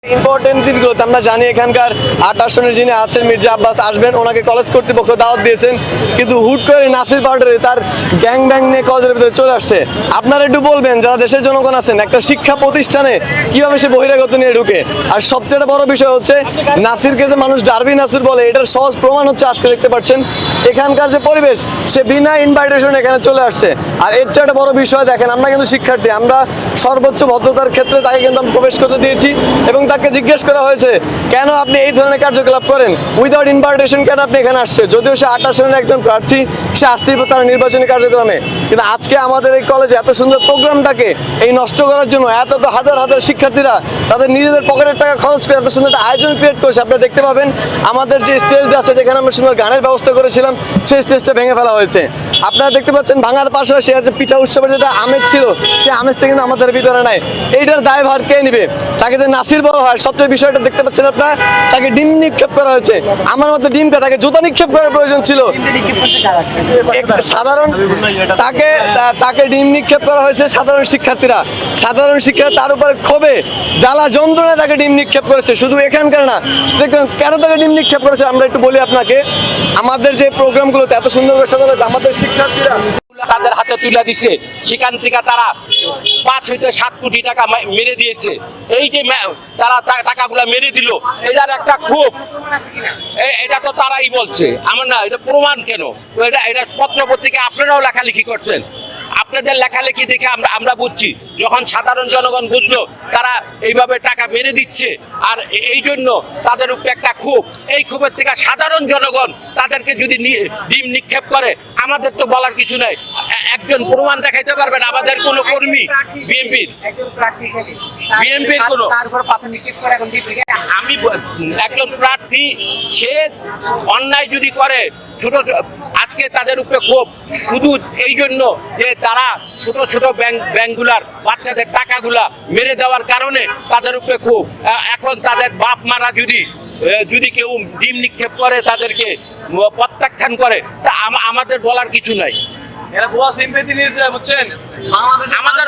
Important দিনগুলোতে আমরা জানি এখানকার ৮ আসনের যিনি আছেন মির্জা আব্বাস আসবেন, ওনাকে কলেজ কর্তৃপক্ষ দাওয়াত দিয়েছেন, কিন্তু হুট করে নাসির পাউডারে তার গ্যাং ব্যাং নিয়ে কলেজের ভিতরে চলে আসছে। আপনারা একটু বলবেন যারা দেশের জনগণ আছেন, একটা শিক্ষা প্রতিষ্ঠানে কিভাবে সে বহিরাগত নিয়ে ঢুকে। আর সবচেয়ে বড় বিষয় হচ্ছে নাসিরকে যে মানুষ ডারবি নাসির বলে, এটার সহজ প্রমাণ হচ্ছে আজকে দেখতে পাচ্ছেন এখানকার যে পরিবেশ, সে বিনা ইনভাইটেশন এখানে চলে আসছে। আর এর চেয়ে একটা বড় বিষয় দেখেন, আমরা কিন্তু শিক্ষার্থী, আমরা সর্বোচ্চ ভদ্রতার ক্ষেত্রে তাকে কিন্তু প্রবেশ করতে দিয়েছি এবং তাকে জিজ্ঞেস করা হয়েছে কেন আপনি এই ধরনের কার্যকলাপ করেন, উইদাউট ইনভাইটেশন কেন আপনি এখানে আসছে। যদিও সে ৮ আসনের একজন প্রার্থী, সে আসতেই তার নির্বাচনী কার্যক্রমে, কিন্তু আজকে আমাদের এই কলেজে এত সুন্দর প্রোগ্রামটাকে এই নষ্ট করার জন্য এত হাজার হাজার শিক্ষার্থীরা তাদের নিজেদের পকেটের টাকা খরচ করে এত সুন্দর একটা আয়োজন ক্রিয়েট করেছে। আপনারা দেখতে পাবেন আমাদের যে স্টেজ আছে যেখানে আমরা সুন্দর গানের ব্যবস্থা করেছিলাম, সেই স্টেজটা ভেঙে ফেলা হয়েছে। আপনারা দেখতে পাচ্ছেন ভাঙার পাশাপাশি যে পিঠা উৎসবের যেটা আমেজ ছিল, সেই আমেজটা কিন্তু আমাদের ভিতরে নাই। এইটার দায়ভার কে নিবে? তাকে যে নাসির বলা হয়, সবচেয়ে বিষয়টা দেখতে পাচ্ছেন আপনারা, তাকে ডিম নিক্ষেপ করা হয়েছে। আমার মতো ডিমটা তাকে জুতা নিক্ষেপ করার প্রয়োজন ছিল। সাধারণ তাকে ডিম নিক্ষেপ করা হয়েছে সাধারণ শিক্ষার্থীরা, তার উপরে ক্ষোভে জ্বালা যন্ত্রণায় তাকে ডিম নিক্ষেপ করেছে। শুধু এখানকার না, দেখবেন কেন তাকে ডিম নিক্ষেপ করেছে আমরা একটু বলি আপনাকে। আমাদের যে প্রোগ্রামগুলোতে এত সুন্দর করে সাজানো হয়েছে, আমাদের শিক্ষার্থীরা তাদের হাতে তুলে দিছে, সেখান থেকে তারা ৫ হইতে ৭ কোটি টাকা মেরে দিয়েছে। এই যে তারা টাকাগুলা মেরে দিল, এটার একটা ক্ষোভ, এটা তো তারাই বলছে, আমার না, এটা প্রমাণ কেন? এটা পত্র পত্রিকা আপনারাও লেখালেখি করছেন, আপনাদের লেখালেখি দেখে আমরা বুঝছি। যখন সাধারণ জনগণ বুঝলো তারা এইভাবে টাকা মেরে দিচ্ছে, আর এই জন্য তাদের উপরে একটা ক্ষোভ, এই ক্ষোভের থেকে সাধারণ জনগণ তাদেরকে যদি ডিম নিক্ষেপ করে, আমাদের তো বলার কিছু নাই। একজন প্রমাণ দেখাইতে পারবেন আমাদের কোন কর্মী বিএনপির কোন, আমি একজন প্রার্থী, সে অন্যায় যদি করে, ছোট আজকে তাদের উপরে ক্ষোভ শুধু এই জন্য যে তারা ছোট ছোট ব্যাংকগুলার বাচ্চাদের টাকাগুলা মেরে দেওয়ার কারণে তাদের উপরে ক্ষোভ। এখন তাদের বাপ মারা যদি কেউ ডিম নিক্ষেপ করে, তাদেরকে প্রত্যাখ্যান করে, তা আমাদের বলার কিছু নাই। এরা ভুয়া সিম্পেথি নিয়ে যায়, বুঝছেন? আমাদের